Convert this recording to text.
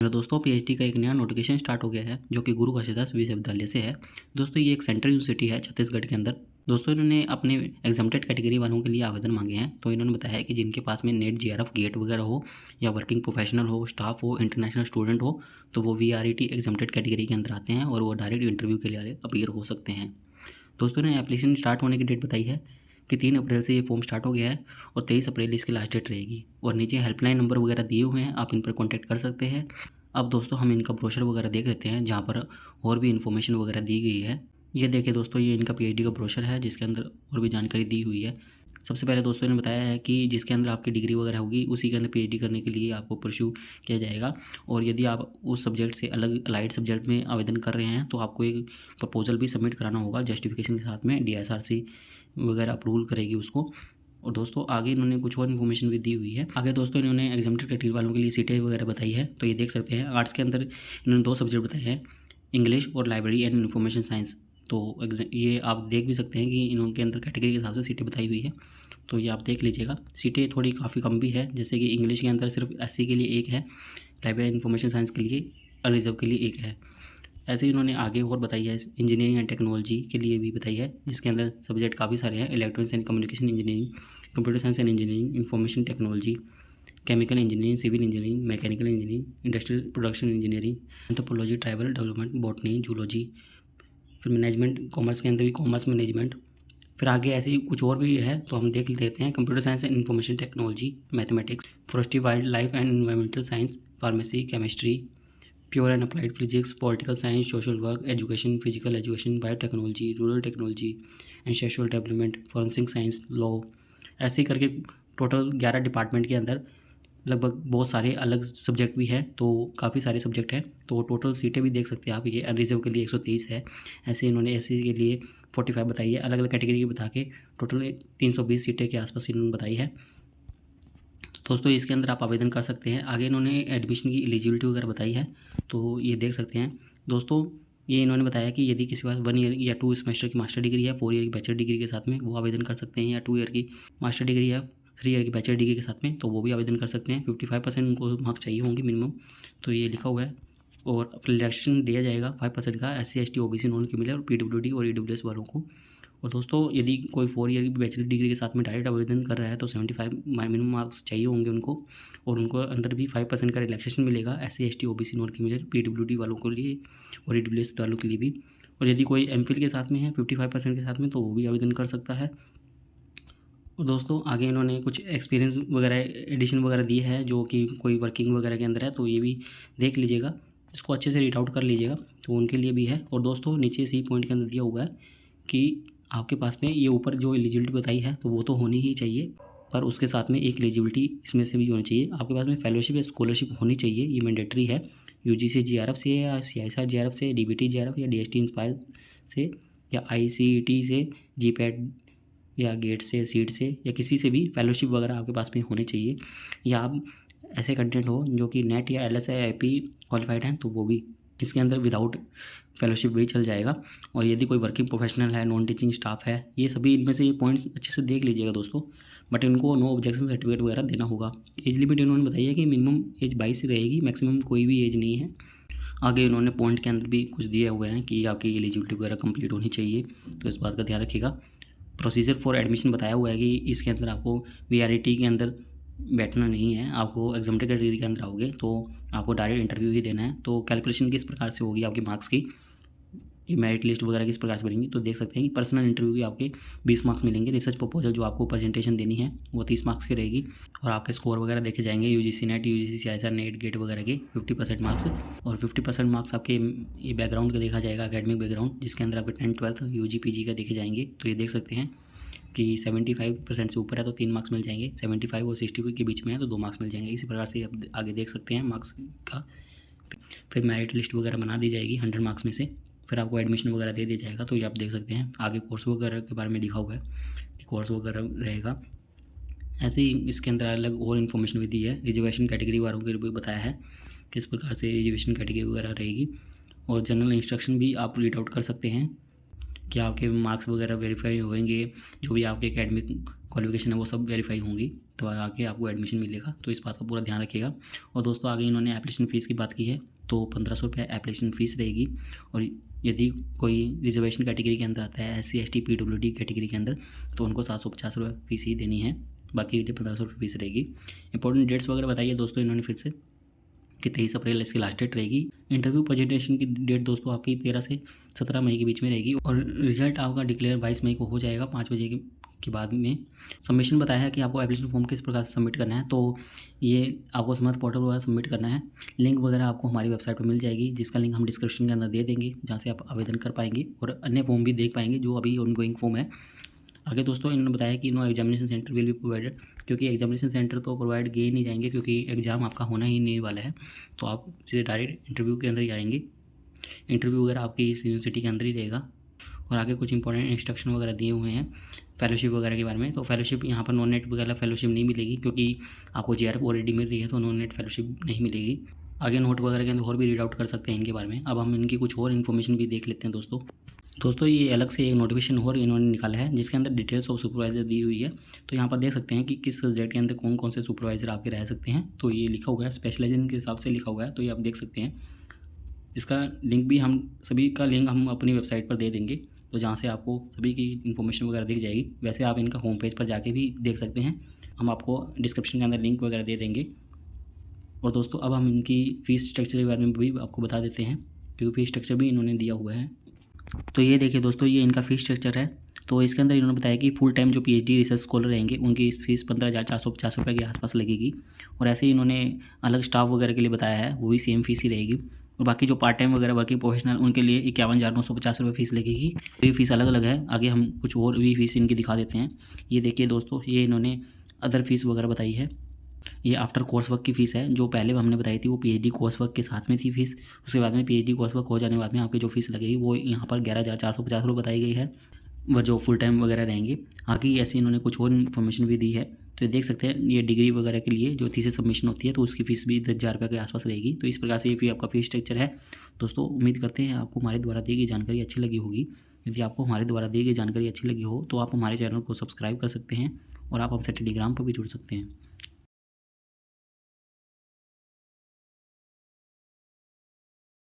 मेरा दोस्तों पीएचडी का एक नया नोटिफिकेशन स्टार्ट हो गया है जो कि गुरु घासीदास विश्वविद्यालय से है। दोस्तों ये एक सेंट्रल यूनिवर्सिटी है छत्तीसगढ़ के अंदर। दोस्तों इन्होंने अपने एग्जाम्प्टेड कैटेगरी वालों के लिए आवेदन मांगे हैं। तो इन्होंने बताया है कि जिनके पास में नेट जीआरएफ गेट वगैरह हो या वर्किंग प्रोफेशनल हो, स्टाफ हो, इंटरनेशनल स्टूडेंट हो, तो वो वीआरईटी एग्जाम्प्टेड कैटेगरी के अंदर आते हैं और वो डायरेक्ट इंटरव्यू के लिए अपीयर हो सकते हैं। दोस्तों ने एप्लीकेशन स्टार्ट होने की डेट बताई है कि 3 अप्रैल से ये फॉर्म स्टार्ट हो गया है और 23 अप्रैल इसकी लास्ट डेट रहेगी। और नीचे हेल्पलाइन नंबर वगैरह दिए हुए हैं, आप इन पर कॉन्टैक्ट कर सकते हैं। अब दोस्तों हम इनका ब्रोशर वगैरह देख लेते हैं जहाँ पर और भी इन्फॉर्मेशन वगैरह दी गई है। ये देखिए दोस्तों, ये इनका पीएचडी का ब्रोशर है जिसके अंदर और भी जानकारी दी हुई है। सबसे पहले दोस्तों ने बताया है कि जिसके अंदर आपकी डिग्री वगैरह होगी उसी के अंदर पीएचडी करने के लिए आपको परस्यू किया जाएगा। और यदि आप उस सब्जेक्ट से अलग अलाइड सब्जेक्ट में आवेदन कर रहे हैं तो आपको एक प्रपोजल भी सबमिट कराना होगा जस्टिफिकेशन के साथ में। डीएसआरसी वगैरह अप्रूवल करेगी उसको। और दोस्तों आगे इन्होंने कुछ और इन्फॉर्मेशन भी दी हुई है। आगे दोस्तों इन्होंने एग्जाम्प्टेड कैटेगरी वालों के लिए सीटें वगैरह बताई है। तो ये देख सकते हैं आर्ट्स के अंदर इन्होंने 2 सब्जेक्ट बताए हैं, इंग्लिश और लाइब्रेरी एंड इन्फॉर्मेशन साइंस। तो ये आप देख भी सकते हैं कि इनके अंदर कैटेगरी के हिसाब से सीटें बताई हुई है। तो ये आप देख लीजिएगा। सीटें थोड़ी काफ़ी कम भी है, जैसे कि इंग्लिश के अंदर सिर्फ एससी के लिए 1 है, लाइब्रेरी एंड इन्फॉर्मेशन साइंस के लिए अनरिजर्व के लिए 1 है। ऐसे ही उन्होंने आगे और बताई है, इंजीनियरिंग एंड टेक्नोलॉजी के लिए भी बताई है जिसके अंदर सब्जेक्ट काफ़ी सारे हैं, electronics and communication engineering, computer science and engineering, information technology, chemical engineering, civil engineering, mechanical engineering, industrial production engineering, anthropology, tribal development, botany, zoology, फिर मैनेजमेंट, कॉमर्स के अंदर भी कॉमर्स मैनेजमेंट। फिर आगे ऐसे ही कुछ और भी है तो हम देख लेते हैं। Computer science and information technology, mathematics, forestry, wild life and environmental science, pharmacy, chemistry, pure and applied physics, political science, social work, education, physical education, biotechnology, rural technology and sexual development, forensic science, law. ऐसे ही करके total 11 department के अंदर लगभग बहुत सारे अलग subject भी हैं, तो काफ़ी सारे सब्जेक्ट हैं। तो टोटल सीटें भी देख सकते हैं आप। ये अनरिजर्व के लिए 123 है। ऐसे इन्होंने एससी के लिए 45 बताई है। अलग अलग कैटेगरी की बता के टोटल 320 सीटें के आसपास इन्होंने बताई है। दोस्तों इसके अंदर आप आवेदन कर सकते हैं। आगे इन्होंने एडमिशन की एलिजिबिलिटी वगैरह बताई है, तो ये देख सकते हैं। दोस्तों ये इन्होंने बताया कि यदि किसी पास 1 ईयर या 2 सेमेस्टर की मास्टर डिग्री है, 4 ईयर की बैचलर डिग्री के साथ में वो आवेदन कर सकते हैं, या 2 ईयर की मास्टर डिग्री है, 3 ईयर की बैचलर डिग्री के साथ में तो वो भी आवेदन कर सकते हैं। 55% उनको मार्क्स चाहिए होंगे मिनिमम, तो ये लिखा हुआ है। और रिलैक्सेशन दिया जाएगा 5% का SC ST OBC non criminal और PWD और EWS वालों को। और दोस्तों यदि कोई 4 ईयर की बैचलर डिग्री के साथ में डायरेक्ट आवेदन कर रहा है तो 75 मिनिमम मार्क्स चाहिए होंगे उनको। और उनको अंदर भी 5% का रिलैक्सेशन मिलेगा SC ST OBC non criminal PWD वालों के लिए और EWS वालों के लिए भी। और यदि कोई MPhil के साथ में है 55% के साथ में तो वो भी आवेदन कर सकता है। और दोस्तों आगे इन्होंने कुछ एक्सपीरियंस वगैरह एडिशन वगैरह दी है जो कि कोई वर्किंग वगैरह के अंदर है, तो ये भी देख लीजिएगा, इसको अच्छे से रीड आउट कर लीजिएगा, तो उनके लिए भी है। और दोस्तों नीचे सी पॉइंट के अंदर दिया हुआ है कि आपके पास में ये ऊपर जो एलिजिबिलिटी बताई है तो वो तो होनी ही चाहिए, पर उसके साथ में एक एलिजिबिलिटी इसमें से भी होनी चाहिए। आपके पास में फेलोशिप या स्कॉलरशिप होनी चाहिए, ये मैंडेटरी है। UGC GRF से या CISR GRF से, DBT GRF या DST इंस्पायर से या ICET से, GPAT या गेट से, सीट से या किसी से भी फेलोशिप वगैरह आपके पास में होनी चाहिए। या आप ऐसे कंटेंट हो जो कि नेट या LS या IP क्वालिफाइड हैं तो वो भी इसके अंदर विदाउट फेलोशिप भी चल जाएगा। और यदि कोई वर्किंग प्रोफेशनल है, नॉन टीचिंग स्टाफ है, ये सभी इनमें से ये पॉइंट्स अच्छे से देख लीजिएगा दोस्तों। बट इनको नो ऑब्जेक्शन सर्टिफिकेट वगैरह देना होगा। एज लिमिट इन्होंने बताई है कि मिनिमम एज 22 रहेगी, मैक्सिमम कोई भी एज नहीं है। आगे इन्होंने पॉइंट के अंदर भी कुछ दिए हुए हैं कि आपकी एलिजिबिलिटी वगैरह कंप्लीट होनी चाहिए, तो इस बात का ध्यान रखिएगा। प्रोसीजर फॉर एडमिशन बताया हुआ है कि इसके अंदर आपको VRET के अंदर बैठना नहीं है, आपको एग्जाम्प्टेड कैटेगरी के अंदर आओगे तो आपको डायरेक्ट इंटरव्यू ही देना है। तो कैलकुलेशन किस प्रकार से होगी आपके मार्क्स की, ये मेरिट लिस्ट वगैरह किस प्रकार से बनेंगी, तो देख सकते हैं कि पर्सनल इंटरव्यू के आपके 20 मार्क्स मिलेंगे। रिसर्च प्रपोजल जो आपको प्रेजेंटेशन देनी है वो 30 मार्क्स की रहेगी। और आपके स्कोर वगैरह देखे जाएंगे UGC net, UGC CISR net, GATE वगैरह के 50% मार्क्स। और 50% मार्क्स आपके ये बैकग्राउंड का देखा जाएगा, एकेडमिक बैकग्राउंड, जिसके अंदर आपके 10th 12th UG PG का देखे जाएंगे। तो ये देख सकते हैं कि 75% से ऊपर है तो 3 मार्क्स मिल जाएंगे, 75 और 60 के बीच में है तो 2 मार्क्स मिल जाएंगे। इसी प्रकार से आप आगे देख सकते हैं मार्क्स का। फिर मेरिट लिस्ट वगैरह बना दी जाएगी 100 मार्क्स में से, फिर आपको एडमिशन वगैरह दे दिया जाएगा। तो ये आप देख सकते हैं आगे कोर्स वगैरह के बारे में लिखा हुआ है कि कोर्स वगैरह रहेगा। ऐसे ही इसके अंदर अलग और इन्फॉर्मेशन भी दी है। रिजर्वेशन कैटेगरी वालों के भी बताया है किस प्रकार से रिजर्वेशन कैटेगरी वगैरह रहेगी। और जनरल इंस्ट्रक्शन भी आप रीड आउट कर सकते हैं। कि आपके मार्क्स वगैरह वेरीफाई होंगे, जो भी आपके एकेडमिक क्वालिफिकेशन है वो सब वेरीफाई होंगी, तो आगे आपको एडमिशन मिलेगा। तो इस बात का पूरा ध्यान रखिएगा। और दोस्तों आगे इन्होंने एप्लीकेशन फ़ीस की बात की है, तो 1500 रुपये एप्लीकेशन फ़ीस रहेगी। और यदि कोई रिजर्वेशन कैटेगरी के अंदर आता है, SC ST PWD कैटेगरी के अंदर, तो उनको 750 रुपये फ़ीस ही देनी है, बाकी के लिए 1500 रुपये फ़ीस रहेगी। इंपॉर्टेंट डेट्स वगैरह बताइए दोस्तों इन्होंने फिर से कि 23 अप्रैल इसकी लास्ट डेट रहेगी। इंटरव्यू प्रेजेंटेशन की डेट दोस्तों आपकी 13 से 17 मई के बीच में रहेगी, और रिजल्ट आपका डिक्लेयर 22 मई को हो जाएगा 5 बजे के बाद में। सबमिशन बताया है कि आपको एप्लीकेशन फॉर्म किस प्रकार से सबमिट करना है, तो ये आपको समर्थ पोर्टल वगैरह सबमिट करना है। लिंक वगैरह आपको हमारी वेबसाइट पर मिल जाएगी, जिसका लिंक हम डिस्क्रिप्शन के अंदर दे देंगे, जहाँ से आप आवेदन कर पाएंगे और अन्य फॉर्म भी देख पाएंगे जो अभी ऑनगोइंग फॉर्म है। आगे दोस्तों इन्होंने बताया कि no examination centre will be provided, क्योंकि एग्जामिनेशन सेंटर तो प्रोवाइड किए नहीं जाएंगे, क्योंकि एग्ज़ाम आपका होना ही नहीं वाला है, तो आप सीधे डायरेक्ट इंटरव्यू के अंदर ही आएंगे। इंटरव्यू वगैरह आपकी इस यूनिवर्सिटी के अंदर ही रहेगा। और आगे कुछ इंपॉर्टेंट इंस्ट्रक्शन वगैरह दिए हुए हैं फेलोशिप वगैरह के बारे में। तो फेलोशिप यहाँ पर नॉन नेट वगैरह फेलोशिप नहीं मिलेगी, क्योंकि आपको JRF ऑलरेडी मिल रही है, तो नॉन नेट फेलोशिप नहीं मिलेगी। आगे नोट वगैरह के अंदर और भी रीड आउट कर सकते हैं इनके बारे में। अब हम इनकी कुछ और इन्फॉर्मेशन भी देख लेते हैं दोस्तों ये अलग से एक नोटिफिकेशन और इन्होंने निकाला है, जिसके अंदर डिटेल्स ऑफ सुपरवाइजर दी हुई है। तो यहाँ पर देख सकते हैं कि किस सब्जेक्ट के अंदर कौन कौन से सुपरवाइजर आपके रह सकते हैं। तो ये लिखा हुआ है, स्पेशलाइजेशन के हिसाब से लिखा हुआ है, तो ये आप देख सकते हैं। इसका लिंक भी हम सभी का लिंक हम अपनी वेबसाइट पर दे देंगे, तो जहाँ से आपको सभी की इन्फॉर्मेशन वगैरह दिख जाएगी। वैसे आप इनका होम पेज पर जाके भी देख सकते हैं, हम आपको डिस्क्रिप्शन के अंदर लिंक वगैरह दे देंगे। और दोस्तों अब हम इनकी फ़ीस स्ट्रक्चर के बारे में भी आपको बता देते हैं, क्योंकि फ़ीस स्ट्रक्चर भी इन्होंने दिया हुआ है। तो ये देखिए दोस्तों, ये इनका फ़ीस स्ट्रक्चर है। तो इसके अंदर इन्होंने बताया कि फुल टाइम जो PhD रिसर्च स्कॉलर रहेंगे उनकी फ़ीस 15,450 रुपये के आसपास लगेगी। और ऐसे ही इन्होंने अलग स्टाफ वगैरह के लिए बताया है, वो भी सेम फ़ीस ही रहेगी। और बाकी जो पार्ट टाइम वगैरह वर्किंग प्रोफेशनल उनके लिए 51,950 रुपये फ़ीस लगेगी। ये फ़ीस अलग अलग है। आगे हम कुछ और भी फ़ीस इनकी दिखा देते हैं। ये देखिए दोस्तों, ये इन्होंने अदर फीस वगैरह बताई है। ये आफ्टर कोर्स वर्क की फ़ीस है, जो पहले हमने बताई थी वो PhD कोर्स वर्क के साथ में थी फीस। उसके बाद में PhD कोर्स वर्क हो जाने के बाद में आपकी जो फीस लगेगी वो यहाँ पर 11,450 रुपये बताई गई है, वह जो फुल टाइम वगैरह रहेंगे। आगे ऐसे इन्होंने कुछ और इन्फॉर्मेशन भी दी है। तो ये देख सकते हैं, ये डिग्री वगैरह के लिए जो थीसिस सबमिशन होती है तो उसकी फ़ीस भी 10,000 रुपये के आसपास रहेगी। तो इस प्रकार से ये भी आपका फ़ीस स्ट्रक्चर है। दोस्तों उम्मीद करते हैं आपको हमारे द्वारा दी गई जानकारी अच्छी लगी होगी। यदि आपको हमारे द्वारा दी गई जानकारी अच्छी लगी हो तो आप हमारे चैनल को सब्सक्राइब कर सकते हैं, और आप हमसे टेलीग्राम पर भी जुड़ सकते हैं।